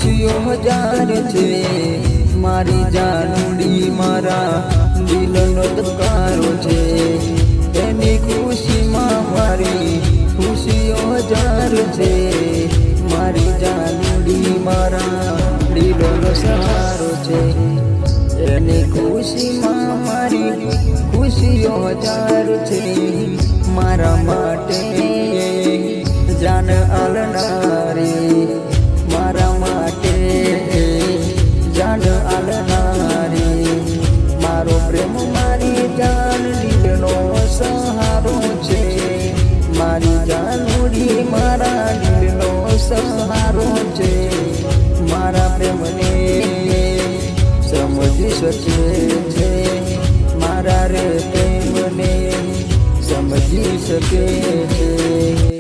ખુશીઓ હજાર છે મારી જાનુડી મારા દિલનો ધબકારો છે એની ખુશીમાં મારી ખુશીઓ હજાર છે મારી જાનુડી મારા દિલનો સહારો છે એની ખુશીમાં મારી ખુશીઓ હજાર છે મારા માટે જાન આલનારી મારા માટે જાન આલનારી મારો પ્રેમ મારી જાન દિલનો સહારો છે મારી જાનુડી મારા દિલનો સહારો છે મારા પ્રેમને સમજી શકે છે મારા રે પ્રેમને સમજી શકે છે।